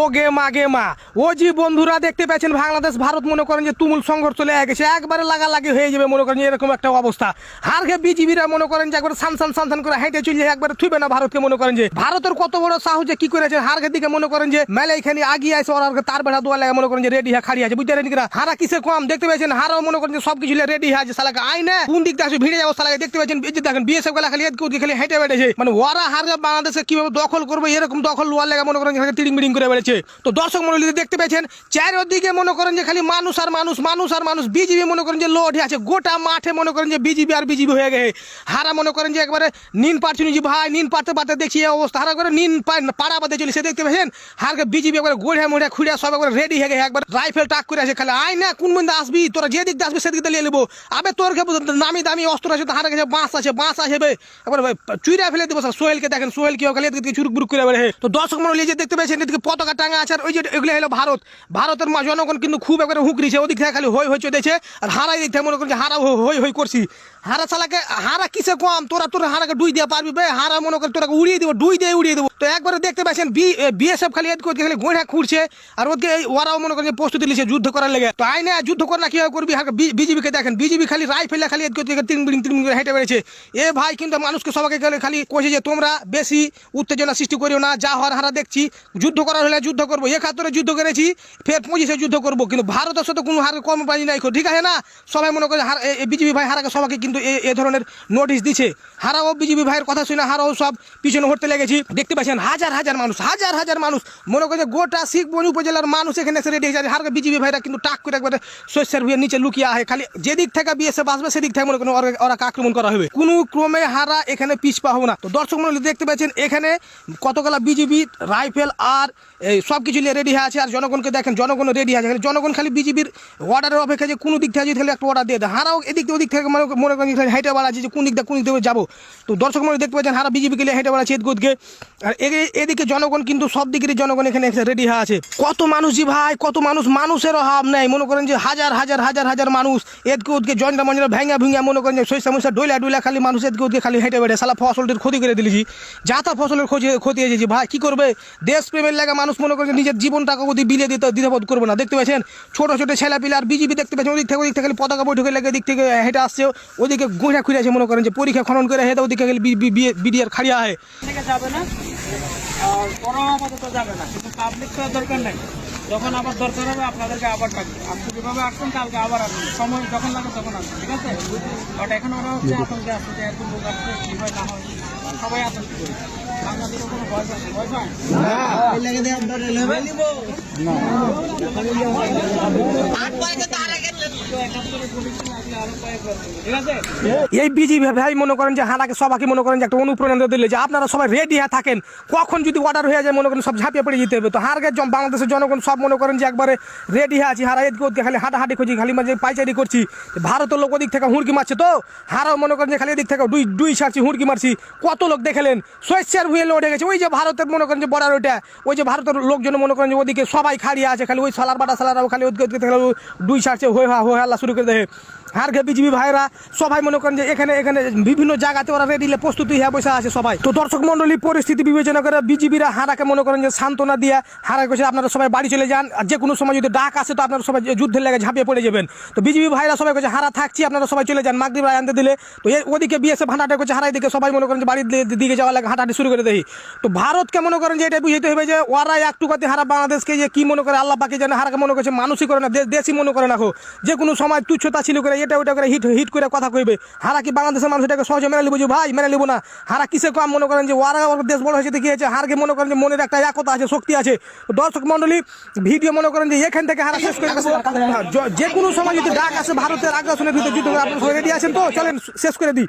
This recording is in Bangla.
ও গে মা ও জি বন্ধুরা দেখতে পাচ্ছেন বাংলাদেশ ভারত মনে করেন যে তুমুল সংঘর্ষ চলে গেছে, একবারে লাগালাগি হয়ে যাবে মনে করেন যে এরকম একটা অবস্থা। হারকে বিজিবিরা মনে করেন যে একবার সান করে হেঁটে চলে একবারে থুইবে না ভারতকে। মনে করেন যে ভারতের কত বড় সাহস যে কি করেছে হারকের দিকে মনে করেন যে মেলে এখানে আগিয়ে আছে ওর তার বেড়া দোয়া লাগে মনে করেন যে রেডি হয়ে খাড়ি আছে, বুঝতে পারেন কিনা। হারা কিসে কম দেখতে পাচ্ছেন, হারাও মনে করেন যে সবকিছু রেডি হয়ে আছে। সালাকে আইনে কোন দিক থেকে ভিড়ে যাবো সালাকে দেখতে পাচ্ছেন। দেখেন বিএসএফ গুলা খালি খালি হেঁটে বেড়েছে, মানে ওরা হারকে বাংলাদেশে কিভাবে দখল করবে এরকম দখল লোয়ার লাগে মনে করেন টিড়িং মিড়িং করে বেড়েছে। তো দর্শক মন্ডলী দেখতে পেয়েছেন চারিদিকে মনে করেন যে খালি মানুষ আর মানুষ। বিজিবি মনে করেন যে লোড আছে গোটা মাঠে মনে করেন যে বিজিবি আর বিজিবি হয়ে গেছে। হারা মনে করেন যে একবারে নিন পারছি জি ভাই, নিন পারতে দেখছি এই অবস্থা। হারা করে নিন পাড়া বাদে চলেছে দেখতে পেয়েছেন। হারকে বিজিবি একবার গোড়ে মোড়ে খুঁড়ে সব একবার রেডি হয়ে গেছে, একবার রাইফেল টাক করে আছে। খালি আয় না কোন মধ্যে আসবি তোরা, যে দিক আসবি সেদিক দিয়ে নেবো। আবে তোর নামি দামি অস্ত্র আছে, হারা কাছে বাঁশ আছে একবার চুইরা ফেলে দেবো। সোহেলকে দেখেন, সোহেল কি খালি চুরুক বুরুক করে বেড়ে। তো দর্শক মন্ডলী যে দেখতে পেয়েছেন এদিকে পতাকা টাঙা আছে, আর ওই যে এগুলো হলো ভারতের জনগণ কিন্তু খুব একবারে হুকরিছে। ওদিক থেকে খালি হই চলেছে, আর হারাই দিক থেকে মনে করছে হারা হই করছি। হারা চালাকে হারা কিসে কম, তোরা হারাকে ডুই দিয়ে পারবি বে। হারা মনে করে তোরা উড়িয়ে দেবো, ডুই দিয়ে উড়িয়ে দেবো। তো একবারে দেখতে পাচ্ছেন বিএসএফ খালি খালি গোড়া খুঁড়ছে, আর ওদিকে ওরাও মনে করেন প্রস্তুতি নিচ্ছে যুদ্ধ করার লেগে। তো আইনে যুদ্ধ করে না কি করবি। বিজিবিকে দেখেন, বিজিবি খালি রাইফেল খালি তিন হেঁটে বেড়েছে। এ ভাই কিন্তু মানুষকে সবাইকে খালি কইছে যে তোমরা বেশি উত্তেজনা সৃষ্টি করিও না, যা হওয়ার হারা দেখছি। যুদ্ধ করার হলে যুদ্ধ করবো, 71 যুদ্ধ করেছি, ফের 25 যুদ্ধ করবো, কিন্তু ভারতের সাথে কোনো হার কম পাই নাই, ঠিক আছে না। সবাই মনে করে বিজেপি ভাই হারাকে সবাইকে কিন্তু এ ধরনের নোটিশ দিচ্ছে। হারাও বিজেপি ভাইয়ের কথা শুনে হারাও সব পিছনে হটতে লেগেছি। দেখতে পাচ্ছেন হাজার হাজার মানুষ মনে করে গোটা শিখবন উপজেলার মানুষ এখানে এসে রেডি হয়ে যায়। হারকে বিজেপি ভাইরা কিন্তু টাক করে একবারে শস্যের ভুঁয়ের নিচে লুকিয়ে আহে, খালি যেদিক থেকে বিএসএফ আসবে সেদিক থেকে মনে করেন ওরা আক্রমণ করা হবে। কোনো ক্রমে হারা এখানে পিছপা হবে না। তো দর্শক মন্ডলী দেখতে পাচ্ছেন এখানে কতগুলা বিজেপি রাইফেল আর সব কিছু নিয়ে রেডি হয়ে আছে। আর জনগণকে দেখেন, জনগণ রেডি আছে, জনগণ খালি বিজেপির অর্ডারের অপেক্ষা যে কোনো দিক থেকে যদি খালি একটা অর্ডার দিয়ে দেয়। হারাও এদিক ওদিক থেকে মনে করেন হেঁটে বেড়াচ্ছে যে কোন দিক দিয়ে যাবো। তো দর্শক মন্ডলী দেখতে পাচ্ছেন হারা বিজেপিকে নিয়ে হেঁটে বেড়াচ্ছে এদিকে। আর এদিকে জনগণ কিন্তু সব দিকেরই জনগণ এখানে রেডি হয়ে আছে। কত মানুষ জি ভাই, কত মানুষের অভাব নেই। মনে করেন যে হাজার মানুষ এদিকে ওদিকে জয়টা মঞ্জরা ভেঙা মনে করেন যে শস্যা ডইলা খালি মানুষ এদিকে ওদিকে খালি হেঁটে বেড়ে সালা ফসলটির ক্ষতি করে দিলেছি। যা তা ফসলের ক্ষতি হয়েছে ভাই, কি করবে। দেশপ্রেমের লাগা মানুষ মনে করেন নিজের জীবনটাকে ওদিকে বিলিয়ে দ্বিধাবোধ করবে না। দেখতে পাচ্ছেন ছোট ছেলেপিলে আর বিজেপি দেখতে পাচ্ছেন ওদিক থেকে খালি পতাকা বৈঠকের লেগে দিক থেকে হেঁটে আসছে। ওদিকে গোঁড়া খুঁড়ে আছে মনে করেন যে পরীক্ষা খনন করে হেঁটে ওদিকে খালি বিডিআর খাড়িয়া হয় যাবে না, কোনো আপাতত যাবে না, কিন্তু পাবলিক তো দরকার নেই। যখন আবার দরকার হবে আপনাদেরকে আবার ডাকবে। আপনি যেভাবে আসছেন কালকে আবার আসবেন, সময় যখন লাগে তখন আসবেন, ঠিক আছে। বাট এখন ওরা হচ্ছে আতঙ্কে আসছে যে এত লোক আসছে, কী হয় না হয় সবাই আতঙ্ক করে। বাংলাদেশের কোনো ভয় পায় এই বিজেপি ভাই মনে করেন যে হারাকে সবাইকে মনে করেন যে একটা অনুপ্রেরণা দিলে যে আপনারা সবাই রেডি হয়ে থাকেন, কখন যদি অর্ডার হয়ে যায় মনে করেন সব ঝাঁপিয়ে পড়ে যেতে হবে। তো হারকে বাংলাদেশের জনগণ সব মনে করেন যে একবারে রেডি হয়ে আছি। হারা এদিকে ওদিকে খালি হাঁটাহাঁটি করছি, খালি মানে পাইচারি করছি। ভারতের লোক ওদিক থেকে হুড়কি মারছে, তো হারাও মনে করেন যে খালি এদিক থেকে দুই সারছি হুড়কি মারছি। কত লোক দেখলেন শস্যের ভুঁয়ে লোড হয়ে গেছে। ওই যে ভারতের মনে করেন যে বর্ডার ওইটা, ওই যে ভারতের লোকজন মনে করেন যে ওদিকে সবাই খাড়িয়ে আছে, খালি ওই সালারাও খালি ওদিকে দুই সারছে হয়ে হাল্লা শুরু করে দেয়। হারকে বিজেপি ভাইরা সবাই মনে করেন যে এখানে বিভিন্ন জায়গাতে ওরা রেডি প্রস্তুতি হয়ে বসে আছে সবাই। তো দর্শক মন্ডলী পরিস্থিতি বিবেচনা করে বিজেপিরা হারাকে মনে করেন যে সান্ত্বনা দিয়ে হারা করেছে আপনারা সবাই বাড়ি চলে যান, আর যে কোনো সময় যদি ডাক আসে তো আপনারা সবাই যুদ্ধের লেগে ঝাঁপিয়ে পড়ে যাবেন। তো বিজেপি ভাইরা সবাই কাছে হারা থাকছি, আপনারা সবাই চলে যান। মাগরিব রায় আনতে দিলে তো ওদিকে বিএসএফ হাঁটাহাঁটি করছে, হারাই দিকে সবাই মনে করেন যে বাড়ির দিকে যাওয়ার লাগে হাঁটাহাঁটি শুরু করে দেয়। তো ভারতকে মনে করেন যে এটা বুঝতে হবে যে ওরা একটু কাতে হারা বাংলাদেশকে যে কি মনে করে আল্লাহ পাকে জানে। হারাকে মনে করছে মানুষই করে না, দেশই মনে করে না। যে কোনো সময় তুচ্ছতা ছিল করে এটা ওটা করে হিট করে কথা কইবে। হারা কি বাংলাদেশের মানুষ এটাকে সহজে মেনে লিব যে ভাই মেনে লিব না। হারা কিসে কম মনে করেন যে ওরা দেশ বড় হয়েছে দেখিয়েছে। হারকে মনে করেন যে মনের একটা একতা আছে, শক্তি আছে। দর্শক মন্ডলী ভিডিও মনে করেন যে এখান থেকে হারা শেষ করে দেবো। যে কোনো সময় যদি ডাক আসে ভারতের আগ্রাসনের ভিতরে যুদ্ধ আপনারা রেডি আছেন তো চলেন শেষ করে দিই।